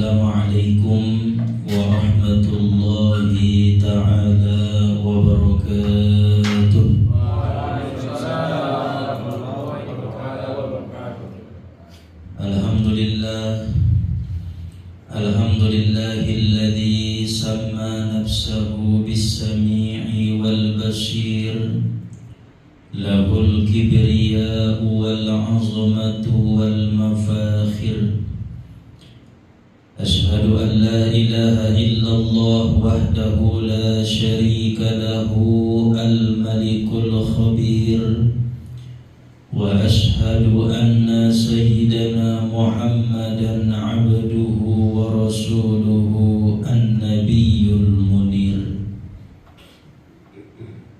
Assalamualaikum warahmatullahi ta'ala wabarakatuh. Alhamdulillahilladzi samma nafsahu bis-sami'i wal basir, lahul kibriya'u wal 'azmatu wal mafakhir. Ashhadu an la ilaha illallah wahdahu la syarika lahu al-malikul khabir, wa ashhadu anna sayyidana Muhammadan abduhu wa rasuluhu an-nabiyyul munir.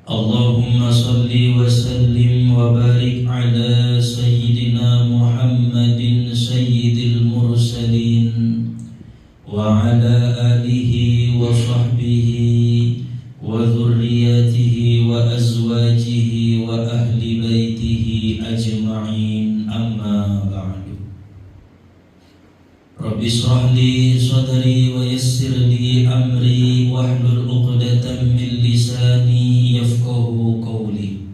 Allahumma salli wa sallim wa barik ala sayyidina Muhammadin sayyidil mursalin wa ala alihi wa sahbihi wa dhurriyyatihi wa azwajihi wa ahli baitihi ajma'in, amma ba'du. Rabbi shrah li sadri wa yassir li amri wahlul 'uqdatam min lisani yafqahu qawli.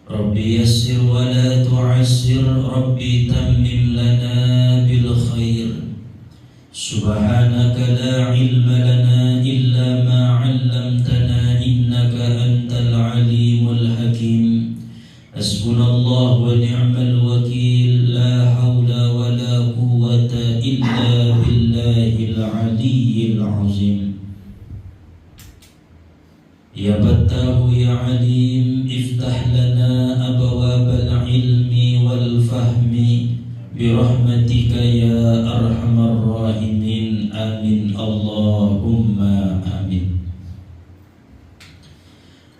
Rabbi yassir wa la tu'assir, Rabbi tammim lana bil khair. Subhanaka la ilma lana illa ma 'allamtana innaka antal alimul hakim. Hasbunallahu wa ni'mal wakil, la haula wa la quwwata illa billahil aliyyil azim. Ya Fattahu ya Alim, iftah lana abwabal ilmi wal fahmi birahmatika ya arhamar rahimin, amin Allahumma amin.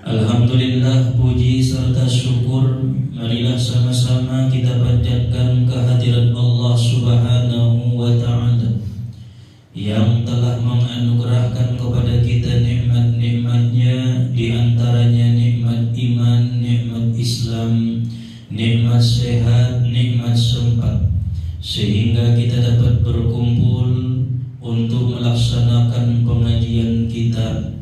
Alhamdulillah, puji serta syukur marilah sama-sama kita panjatkan kehadirat Allah Subhanahu wa ta'ala yang telah menganugerahkan kepada kita nikmat-nikmatnya, diantaranya nikmat iman, nikmat Islam, nikmat sehat, nikmat sempat, sehingga kita dapat berkumpul untuk melaksanakan pengajian kita.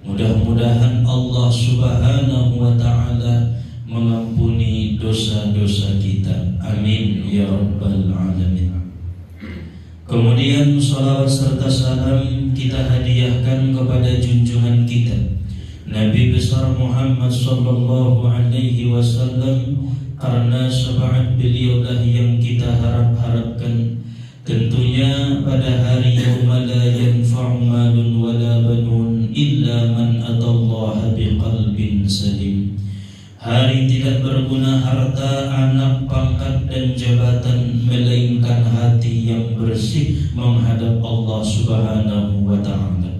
Mudah-mudahan Allah Subhanahu wa ta'ala mengampuni dosa-dosa kita, amin ya rabbal alamin. Kemudian salawat serta salam kita hadiahkan kepada junjungan kita Nabi besar Muhammad sallallahu alaihi wasallam, karena syafaat beliaulah yang kita harap-harapkan. Tentunya pada hari yauma la yanfa'u malun wala banun illa man atallaha biqalbin salim. Hari tidak berguna harta, anak, pangkat dan jabatan, melainkan hati yang bersih menghadap Allah Subhanahu wa ta'ala.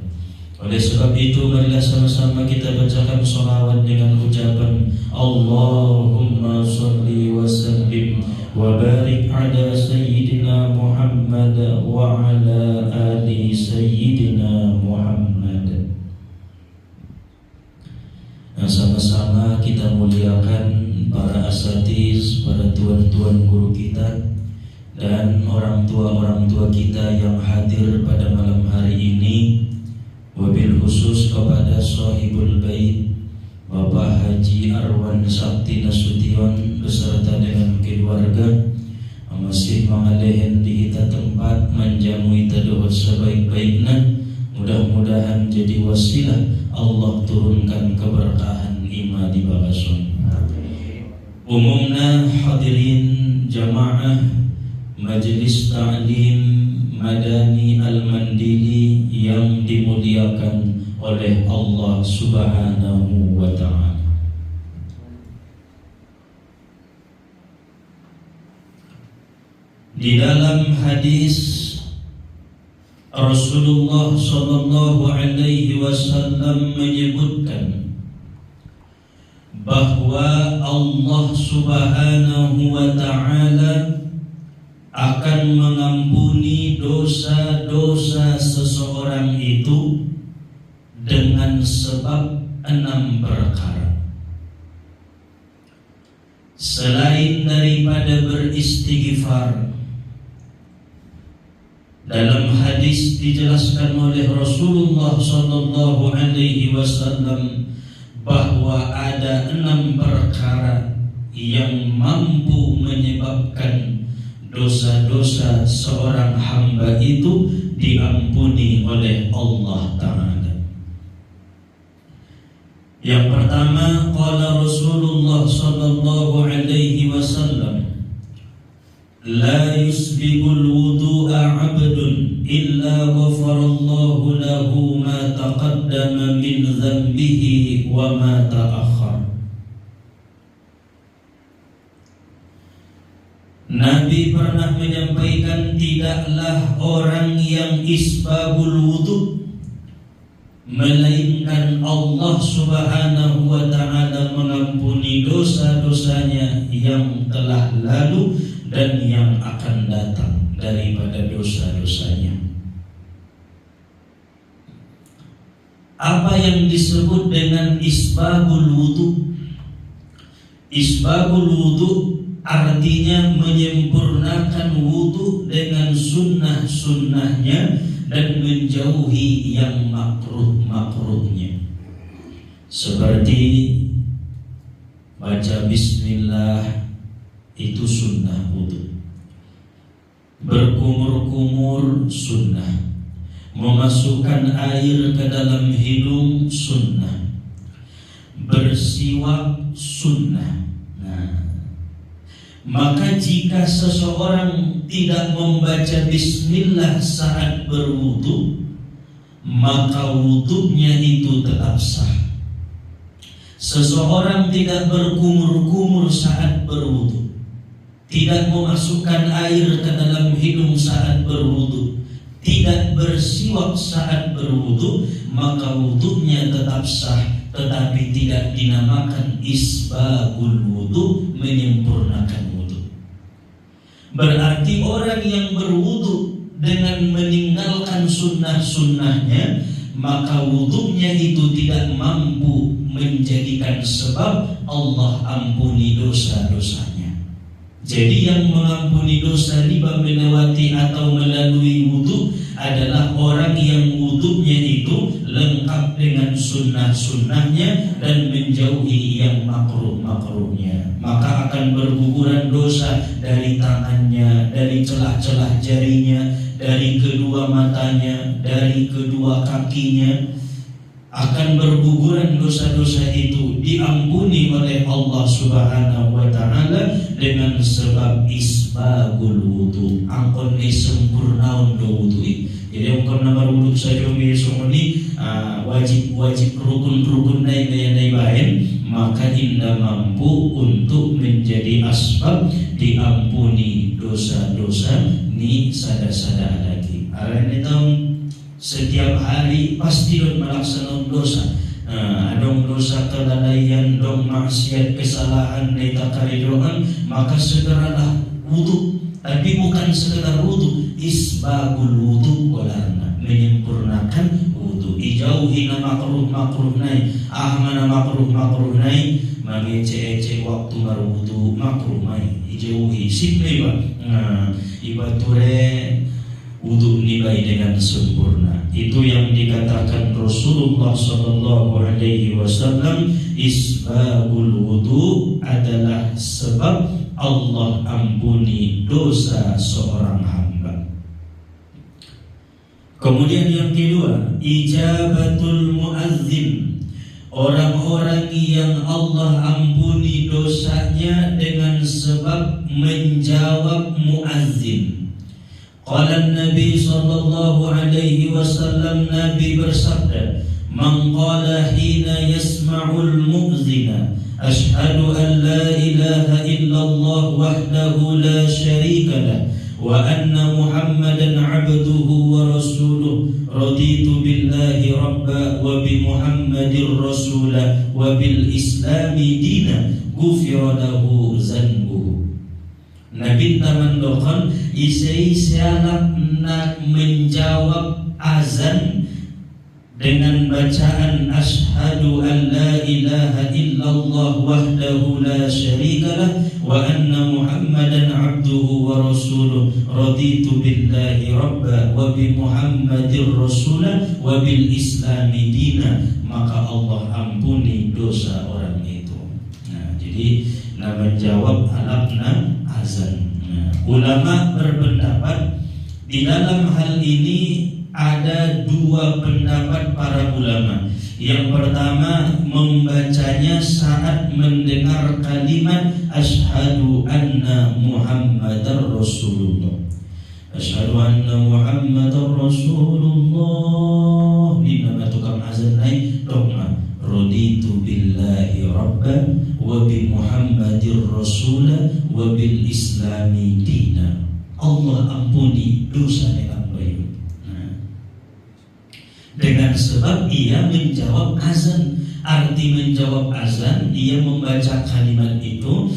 Oleh sebab itu marilah sama-sama kita bacakan sholawat dengan ucapan Allahumma salli wa sallim wa barik ala sayyidina Muhammad wa ala ali sayyidina Muhammad. Yang sama-sama kita muliakan para asatiz, para tuan-tuan guru kita, dan orang tua kita yang hadir pada malam hari ini. Wabil khusus kepada sahibul bait Bapak Haji Arwan Sakti Nasution beserta dengan keluarga masih mengalehen di kita tempat menjamu kita doa sebaik-baiknya. Mudah-mudahan jadi wasilah Allah turunkan keberkahan iman di bagason. Umumna hadirin jamaah Majelis Ta'lim Madani Al-Mandili yang dimuliakan oleh Allah Subhanahu wa ta'ala. Di dalam hadis Rasulullah sallallahu alaihi wasallam menyebutkan bahwa Allah Subhanahu wa ta'ala akan mengampuni dosa-dosa seseorang itu dengan sebab 6 perkara. Selain daripada beristighfar, dalam hadis dijelaskan oleh Rasulullah sallallahu alaihi wasallam bahwa ada 6 perkara yang mampu menyebabkan dosa-dosa seorang hamba itu diampuni oleh Allah Ta'ala. Yang pertama, qala Rasulullah sallallahu alaihi wasallam, la yusbihul wudu'a 'abdun illa ghafarallahu lahu ma taqaddama min dhanbihi wa ma ta'akhkhar. Nabi pernah menyampaikan, tidaklah orang yang isbabul wudu melainkan Allah Subhanahu wa ta'ala mengampuni dosa-dosanya yang telah lalu dan yang akan datang daripada dosa-dosanya. Apa yang disebut dengan isbabul wudu? Isbabul wudu artinya menyempurnakan wudu dengan sunnah-sunnahnya dan menjauhi yang makruh-makruhnya. Seperti baca bismillah, itu sunnah wudu. Berkumur-kumur sunnah. Memasukkan air ke dalam hidung sunnah. Bersiwak sunnah. Maka jika seseorang tidak membaca bismillah saat berwudu, maka wudunya itu tetap sah. Seseorang tidak berkumur-kumur saat berwudu, tidak memasukkan air ke dalam hidung saat berwudu, tidak bersiwak saat berwudu, maka wudunya tetap sah, tetapi tidak dinamakan isbabul wudu, menyempurnakan wudu. Berarti orang yang berwudu dengan meninggalkan sunnah-sunnahnya, maka wudunya itu tidak mampu menjadikan sebab Allah ampuni dosa-dosanya. Jadi yang mengampuni dosa riba melewati atau melalui wudu adalah orang yang wudunya itu lengkap dengan sunnah-sunnahnya dan menjauhi yang makruh-makruhnya. Maka akan berguguran dosa dari tangannya, dari celah-celah jarinya, dari kedua matanya, dari kedua kakinya. Akan berguguran dosa-dosa itu diampuni oleh Allah Subhanahu wa ta'ala dengan sebab isbagul wudu. Angkon ni sempurnaun do wudu. Jadi angkon na berwudu saja besok ini wajib rukun-rukun nai bain, maka indah mampu untuk menjadi asbab diampuni dosa-dosa ni sada-sada lagi. Arane tahun setiap hari pasti dong melaksanakan dosa. Dong dosa kelalaian, dong maksiat, kesalahan, neta karidoan, maka segeralah wudu. Tapi bukan sekedar wudu, isbagul wudu walarna, menyempurnakan wudu. Ijauhi na makruh nai, mana makruh nai, mangece waktu berwudu makruh nai. Ijauhi sipne ba, ibature wudu nibai dengan sempurna. Itu yang dikatakan Rasulullah sallallahu alaihi wasallam, isbabul wudu adalah sebab Allah ampuni dosa seorang hamba. Kemudian yang kedua, ijabatul muazzin. Orang-orang yang Allah ampuni dosanya dengan sebab menjawab muazzin. Qala Nabi sallallahu alaihi wasallam, Nabi bersabda, man qala hina yasma'ul mu'zina ashhadu an la ilaha illallah wahdahu la syarika lah wa anna Muhammadan abduhu wa rasuluh raditu billahi rabba wa bi Muhammadir rasulah wa bil islami dina ghufira lahu zanbuhu. Nabi tamandokon isai sialak nak menjawab azan dengan bacaan asyhadu an la ilaha illallah wahdahu la syarikalah wa anna muhammadan abduhu wa rasuluh raditu billahi rabba wa bi muhammadir rasulah wa bil islami dina, maka Allah ampuni dosa orang itu. Nah, jadi menjawab alapna azan. Nah, ulama berpendapat di dalam hal ini ada dua pendapat para ulama. Yang pertama, membacanya saat mendengar kalimat asyhadu anna muhammadar rasulullah. Asyhadu anna muhammadar rasulullah. Ini nama tukang azan naik dogma. Raditu billahi rabban wa bi muhammadir rasulah wa bil islami dina. Allah ampuni dosa yang baik. Dengan sebab ia menjawab azan. Arti menjawab azan, ia membaca kalimat itu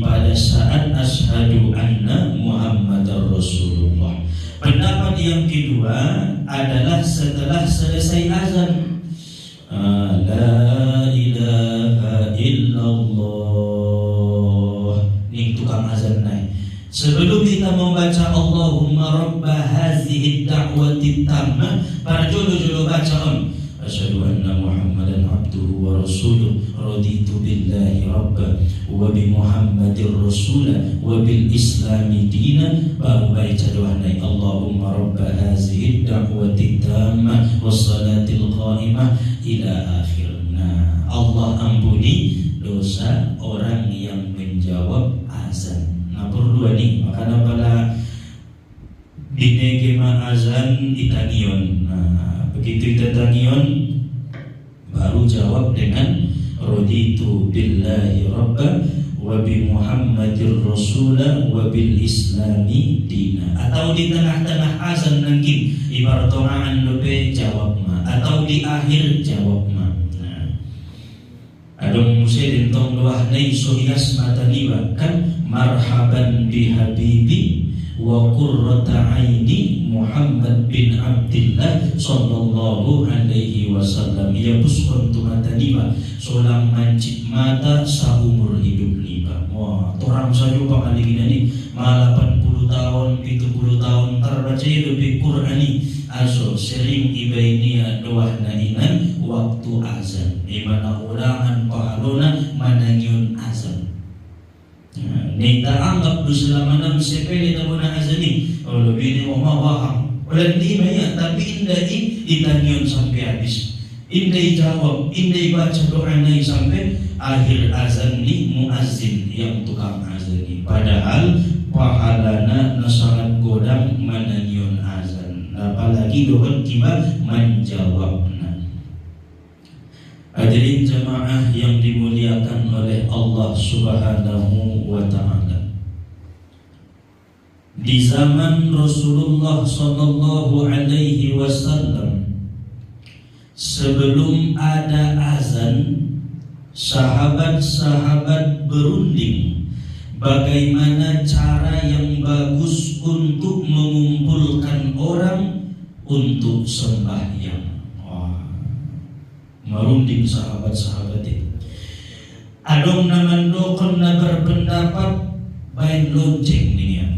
pada saat asyhadu anna muhammadar rasulullah. Pendapat yang kedua adalah setelah selesai azan. La ilaha illallah. Ini tukang azan naik. Sebelum kita membaca Allahumma rabba hazihi da'wati tammah, para jodoh-jodoh bacaan asyhadu anna muhammadan abduhu wa rasuluh raditu billahi rabba wa bi muhammadir rasulah wa bil islami dina, baru baca doa naik Allahumma rabba hazihi da'wati tammah wassalatil qa'imah ila akhir. Nah, Allah ampuni dosa orang yang menjawab azan. Perlu nih, makanya pada binegema azan itanion. Nah, begitu itanion baru jawab dengan raditu billahi rabba wa bi muhammadir rasulah wa bil islami dina. Atau di tengah-tengah azan nangkin ibarat orang lepe jawab ma, atau di akhir jawab ma. Adong musyidin tong doah nai sohias mata niwa kan marhaban bi habibi wa qurrata aini Muhammad bin Abdillah sallallahu alaihi wasallam. Ya buskon tu mata niwa solang mancik mata saumur hidup niwa. Wah, orang saja pakali gini nih malah 80 tahun 70 tahun terbaca lebih Qur'ani aso sering ibainia doah nainan waktu azan. Dimana ulangan pahalona mananyun azan. Nita anggap selama sepele tabuna azan ni. Kalau bini mau mawahang, ulan di maya tapi indai itanyun sampai habis. Indai jawab, indai baca doa nai sampai akhir azan ni muazzin yang tukang azan ni. Padahal pahalana nasangat godang mananyun azan. Apalagi doa tiba menjawab. Hadirin jamaah yang dimuliakan oleh Allah Subhanahu wa ta'ala. Di zaman Rasulullah sallallahu alaihi wasallam, sebelum ada azan, sahabat-sahabat berunding bagaimana cara yang bagus untuk mengumpulkan orang untuk sembahyang. Merunding sahabat-sahabat itu. Adong namandokon na berpendapat bain lonceng nih ya.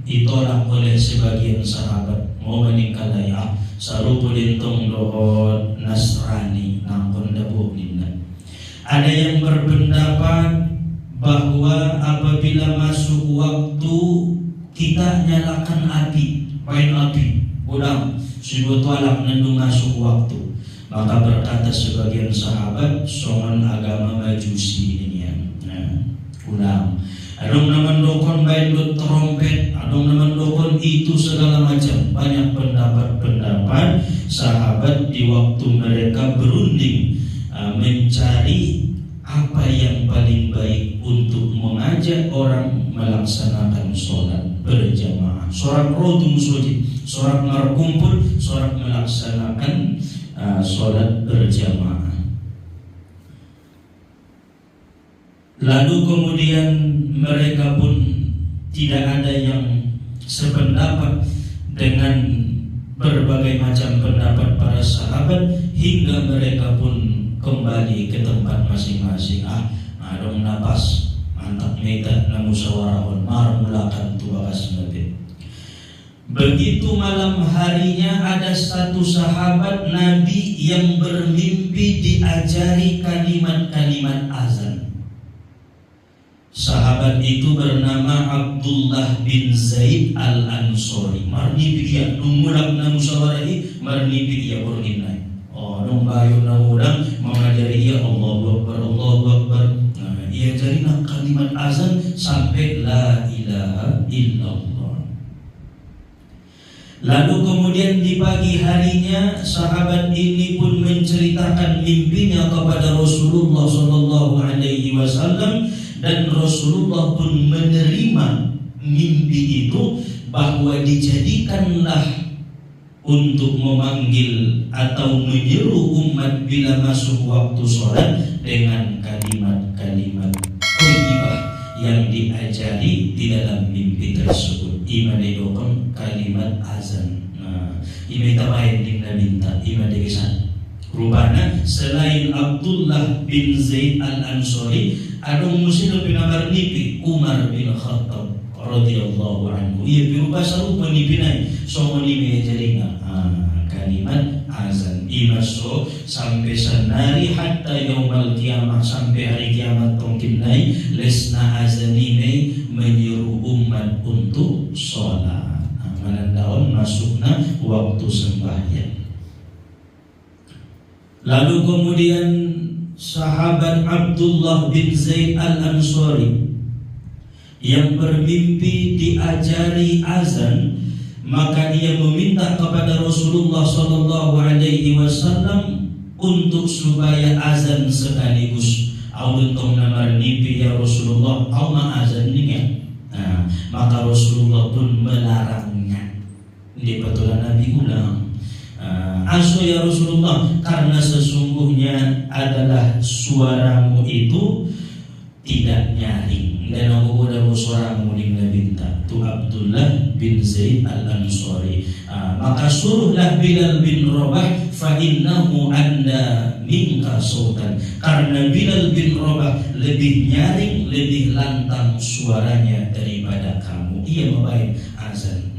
Ditolak oleh sebagian sahabat. Mau meningkalaya sarupo dintong dohot Nasrani nangkon dabo ninna. Ada yang berpendapat bahwa apabila masuk waktu kita nyalakan api, bain api, udang sibotwalak nandung masuk waktu. Maka berkata sebagian sahabat, songan agama Majusi ini ya. Ulang. Adong namandokon bain dot trompet, adong namandokon itu segala macam. Banyak pendapat-pendapat sahabat di waktu mereka berunding mencari apa yang paling baik untuk mengajak orang melaksanakan sholat berjamaah. Sholat rotum sujud, sholat markumpul, sholat melaksanakan sholat berjamaah. Lalu kemudian mereka pun tidak ada yang sependapat dengan berbagai macam pendapat para sahabat hingga mereka pun kembali ke tempat masing-masing. Adong napas mantap meta na musyawarahon marmulakan tuakas Nabi. Begitu malam harinya ada satu sahabat Nabi yang bermimpi diajari kalimat-kalimat azan. Sahabat itu bernama Abdullah bin Zaid al-Ansori. Marni dia nungulak na musyawarahi marni dia berninai. Nung bayo na ulang mengajari ia Allahu Akbar, Allahu Akbar. Ia jadilah kalimat azan sampai la ilaha illallah. Lalu kemudian di pagi harinya sahabat ini pun menceritakan mimpinya kepada Rasulullah Sallallahu Alaihi Wasallam dan Rasulullah pun menerima mimpi itu bahwa dijadikanlah untuk memanggil atau menyeru umat bila masuk waktu sholat dengan kalimat-kalimat thayyibah yang diajari di dalam mimpi tersebut. Imadedokon kalimat azan. Ini tabahin di nabinta imadegisan. Rupanya selain Abdullah bin Zaid al-Ansori, ada muslim bin Amr nipi Umar bin Khattab radhiyallahu anhu. Ia berupa sarupa nipinai somo nipi jaringa kalimat azan. Imaso sampai sanari hatta yaumal kiamah, sampai hari kiamat tongkinai lesna azan ini menyeru umat untuk sholat. Menandakan masukna waktu sembahyang. Lalu kemudian sahabat Abdullah bin Zaid al-Ansori yang bermimpi diajari azan, maka dia meminta kepada Rasulullah Sallallahu Alaihi Wasallam untuk supaya azan sekaligus. Audutong namar nipi ya Rasulullah, au ma azan nih. Maka Rasulullah pun melarangnya. Di betulan Nabi ulang. Aso ya Rasulullah, karena sesungguhnya adalah suaramu itu tidak nyaring dan aku udah mau suaramu di Nabinta tu Abdullah bin Zaid al-Ansori. Maka suruhlah Bilal bin Rabah fa innahu anda minka sautan, karena Bilal bin Rabah lebih nyaring, lebih lantang suaranya daripada kamu. Ia membaik azan.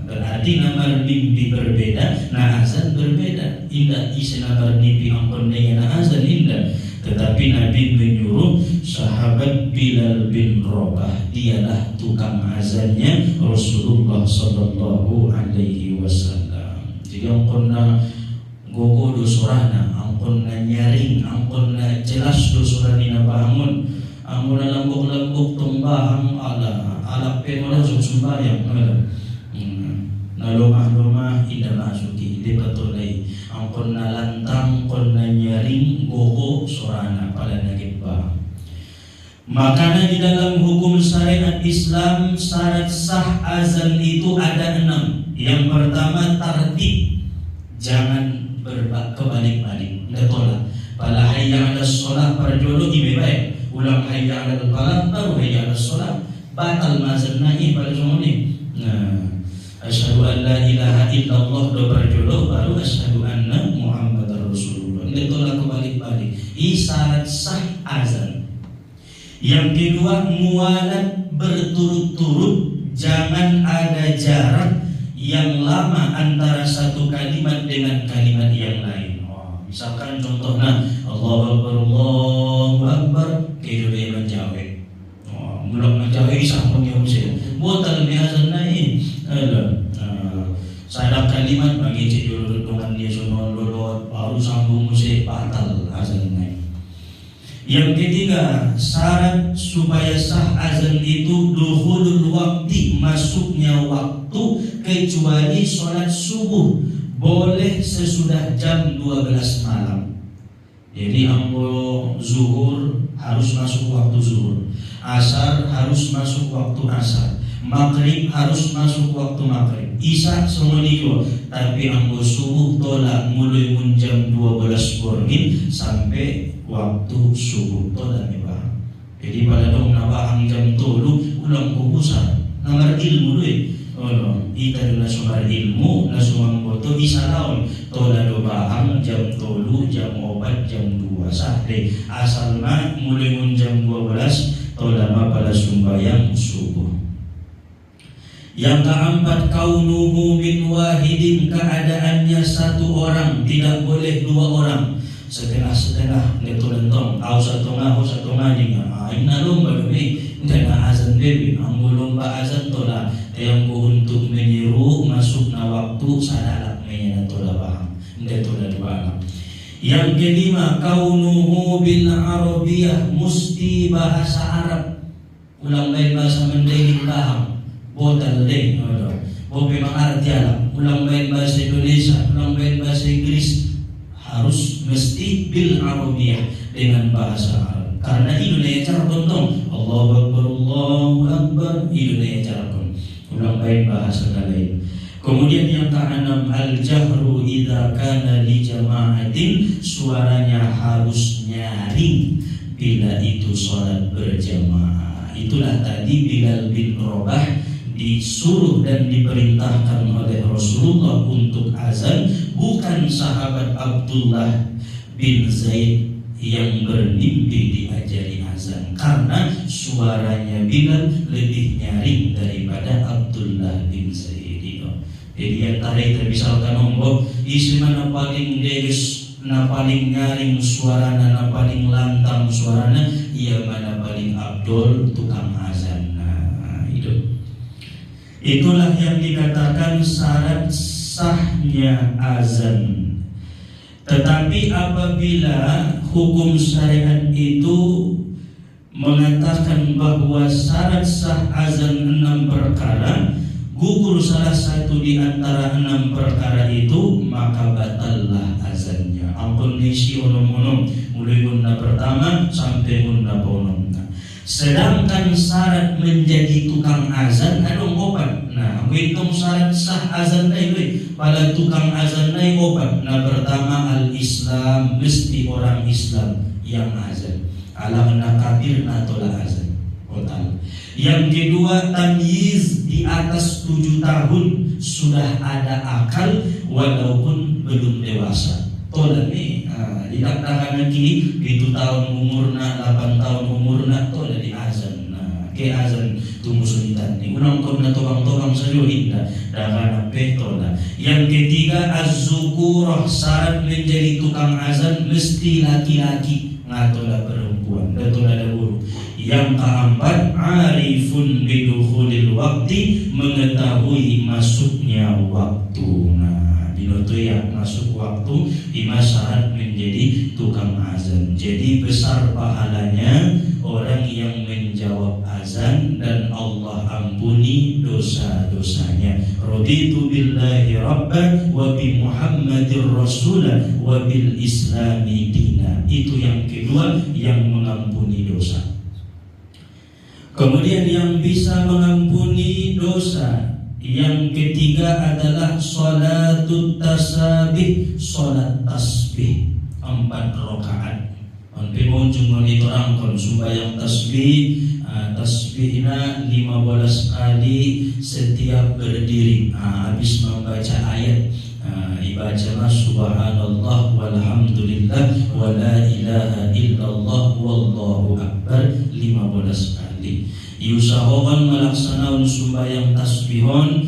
Berarti nama mimpi berbeda, nah azan berbeda. Indah isi nama mimpi ampun dengan azan indah. Tetapi Nabi menyuruh sahabat Bilal bin Rabah, dialah tukang azannya Rasulullah Sallallahu Alaihi Wasallam. Jadi angkonna gogo do surana, angkonna nyaring, angkonna jelas do suranina bangun, angkonna lambuk-lambuk tumbahang ala penola sumbayang nalomah-lomah indah masuki di patulai angkon na lantang kon na nyaring gogo sorana pada nagibah. Makanya di dalam hukum syariat Islam syarat sah azan itu ada 6. Yang pertama tartib, jangan kebalik-balik, tidak tolak. Pada hayya ala sholat perjodoh ibe baik, ulang hayya ala falah baru hayya ala sholat, batal mazan nahi pada semua ini. Asyhadu an la ilaha illallah do berjodoh baru asyhadu anna Muhammadar Rasulullah. Ini tolak kebalik-balik. Isyarat sah azan. Yang kedua mualat berturut-turut, jangan ada jarak yang lama antara satu kalimat dengan kalimat yang lain. Misalkan contohnya Allahu Akbar, Allahu Akbar, kemudian menjawab. Mulak menjawab sampai yang usia. Botal ni azan naik. Sadap kalimat bagi cik dulu dengan dia sono lolot baru sambung musik batal azan naik. Yang ketiga syarat supaya sah azan itu dukhulul waktu, masuknya waktu, kecuali sholat subuh boleh sesudah jam 12 malam. Jadi ambo zuhur harus masuk waktu zuhur, asar harus masuk waktu asar, maghrib harus masuk waktu maghrib, isya semua niku. Tapi ambo subuh tolak mulai jam 12 borgin sampai waktu subuh tolak mebah. Jadi pada dong nabahang jam tolu ulang kubusan namar ilmu deh. ita na sumar ilmu na sumangboto isa laon tola do bahang jam 3 jam 4 jam 2 sahde asal na mulai jam 12 tola ma pada sumbayang subuh. Yang keempat, kaunuhu min wahidin, keadaannya satu orang, tidak boleh dua orang. Setengah-setengah neto lentong, au satu ngajing. Ina lomba demi, dana azan bebi, ambo lomba azan tola, yang untuk menyeru masuk na waktu sadalak menyana tola paham, tola dua. Yang kelima, kaunuhu bil arabiyah, musti bahasa Arab. Ulang lain bahasa Mandailing paham. Botal deh, bope mengerti alam. Ulang main bahasa Indonesia, ulang main bahasa Inggris, harus mesti bil Arabiyah dengan bahasa Arab. Karena Indonesia cara kontong, Allahu Akbar, Allahu Akbar, Indonesia cara kontong. Ulang main bahasa lain. Kemudian yang keenam, al-jahru idza kana li jama'atin, suaranya harus nyaring bila itu salat berjamaah. Itulah tadi Bilal bin Rabah disuruh dan diperintahkan oleh Rasulullah untuk azan, bukan sahabat Abdullah bin Zaid yang bermimpi diajari azan, karena suaranya Bilal lebih nyaring daripada Abdullah bin Zaid. Jadi yang tadi misalkan ombo isi mana paling deges, na paling nyaring suarana, na paling lantang suarana, ia mana paling Abdul tukang azan. Nah, itulah yang dikatakan syarat sahnya azan. Tetapi apabila hukum syariat itu mengatakan bahwa syarat sah azan 6 perkara, gugur salah satu di antara 6 perkara itu, maka batallah azannya. Ampun nisi onom-onom, mulai guna pertama sampai guna bonom. Sedangkan syarat menjadi tukang azan ada obat. Nah, hitung syarat sah azan ini pada tukang azan ini obat. Nah, pertama al-Islam, mesti orang Islam yang azan. Alam na kafir na tola azan. Total. Yang kedua, tamyiz, di atas 7 tahun sudah ada akal walaupun belum dewasa. Tola nih, didaktakan lagi 7 tahun umurna, 8 tahun umurna, tola di azan. Nah, ke azan tunggu sunitan nih. Unang kau na tobang-tobang sayo indah, dakan ape tola. Yang ketiga, az-zukurah, syarat menjadi tukang azan mesti laki-laki, ngatola perempuan, datola dahulu. Yang keempat, arifun bidukhulil waktu, mengetahui masuknya waktu. Nah, dinoto ya masuk waktu di syarat menjadi tukang azan. Jadi besar pahalanya orang yang menjawab azan dan Allah ampuni dosa-dosanya. Raditu billahi rabban wa bi Muhammadir rasulah wa bil islami dina. Itu yang kedua, yang mengampuni dosa. Kemudian yang bisa mengampuni dosa yang ketiga adalah sholatut tasbih, sholat tasbih 4 rakaat. Nanti muncul monitor angkon sembahyang tasbih, tasbihna 15 kali setiap berdiri. Habis membaca ayat, ibacalah subhanallah walhamdulillah wa la ilaha illallah wallahu akbar 15 kali. Yusahokan melaksanakan sembahyang tasbihon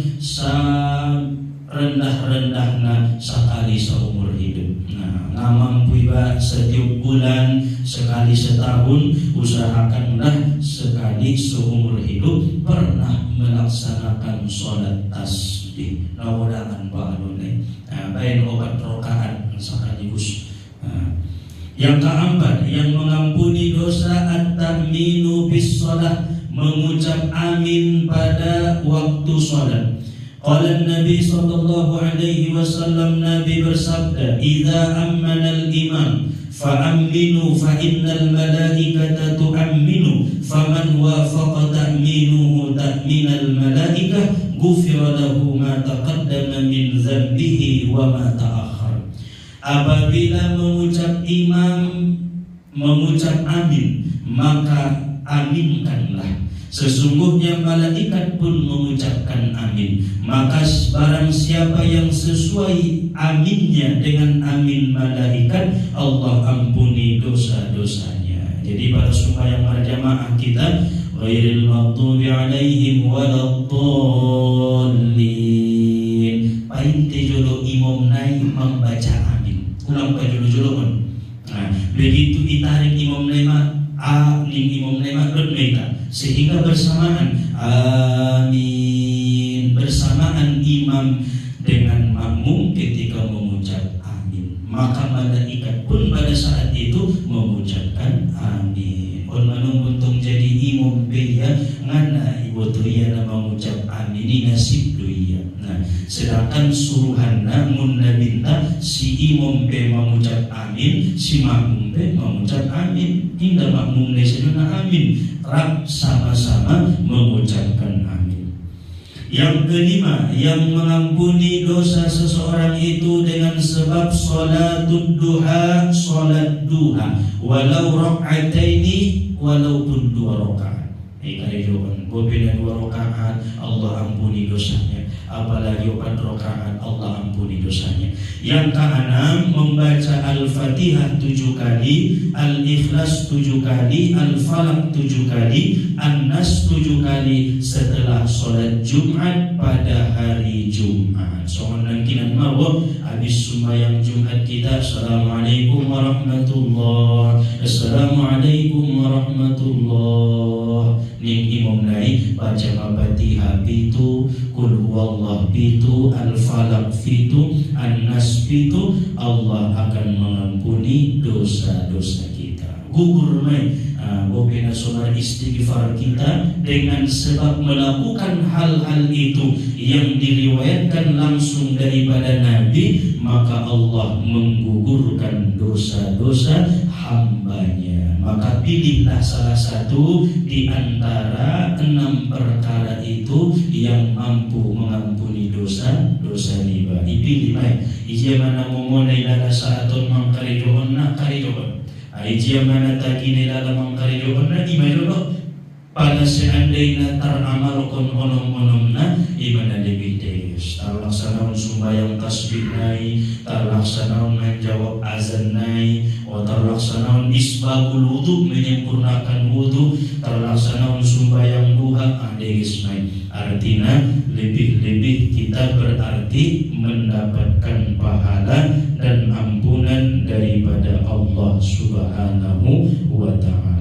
rendah-rendahna sekali seumur hidup. Nah, ngamampu iba setiap bulan, sekali setahun, usahakanlah sekali seumur hidup pernah melaksanakan sholat tasbih. Nawadangan ba'alunai. Baik obat rokaat sekaligus. Yang keempat, yang mengampuni dosa at-tahminu bis sholat, mengucap amin pada waktu sholat. Qala Nabi sallallahu alaihi wasallam, Nabi bersabda, "Idza ammana al-imam fa'aminu fa innal malaikata tu'amminu faman wafaqa ta'minuhu ta'minal malaikah ghufira lahu ma taqaddama min dzambihi wa ma ta'akhkhar." Apabila mengucap imam mengucap amin, maka aminkanlah. Sesungguhnya malaikat pun mengucapkan amin. Maka barang siapa yang sesuai aminnya dengan amin malaikat, Allah ampuni dosa-dosanya. Jadi pada sembahyang berjamaah kita, ghairil maghdubi alaihim waladdallin, painte jolo imam naik membaca amin. Ulang pa jolo-jolo kan. Nah, begitu ditarik imam naik imam naik mereka, sehingga bersamaan amin, bersamaan imam dengan makmum ketika mengucap amin, maka malaikat pun pada saat itu mengucapkan amin. On manung buntung jadi imam beya ngana ibu tu iya mengucap amin ini nasib tu iya. Nah, sedangkan suruhanna mun nabinta si imam be mengucap amin, si makmum be mengucap amin. Hingga makmum lesenuna amin, rak sama-sama mengucapkan amin. Yang kelima, yang mengampuni dosa seseorang itu dengan sebab sholatud duha, sholat duha, walau rakaataini, walaupun 2 rakaat. Kali jawaban, bobina 2 rakaat Allah ampuni dosanya, apalagi 4 rakaat Allah ampuni dosanya. Yang keenam, membaca Al-Fatihah 7 kali, Al-Ikhlas 7 kali, Al-Falaq 7 kali, An-Nas 7 kali setelah sholat Jumat pada hari Jumat. Soal nangkinan mawab habis sembahyang Jumat kita, Assalamualaikum warahmatullahi, Assalamualaikum warahmatullahi. Ning imam naik baca Al-Fatihah itu, Qul huwallah itu, Al-Falaq itu, An-Nas itu, Allah akan mengampuni dosa-dosa kita. Gugur mai bobena solar istighfar kita dengan sebab melakukan hal-hal itu yang diriwayatkan langsung daripada Nabi, maka Allah menggugurkan dosa-dosa hambanya. Maka pilihlah salah satu di antara 6 perkara itu yang mampu mengampuni dosa riba. Dipilih baik. Ija mana memonai lala saatun mangkaridoon na karidoon. Ija mana tagine lala mangkaridoon na imayolo. Pada seandainya teramal kon onom-onom na imana lebih tegas. Terlaksanaun sumbayang tasbih nai, terlaksanaun menjawab azan nai, terlaksanaun isbagul wudu, menyempurnakan wudu, terlaksanaun sumbayang duha tegas nai. Artinya lebih-lebih kita berarti mendapatkan pahala dan ampunan daripada Allah Subhanahu wa ta'ala.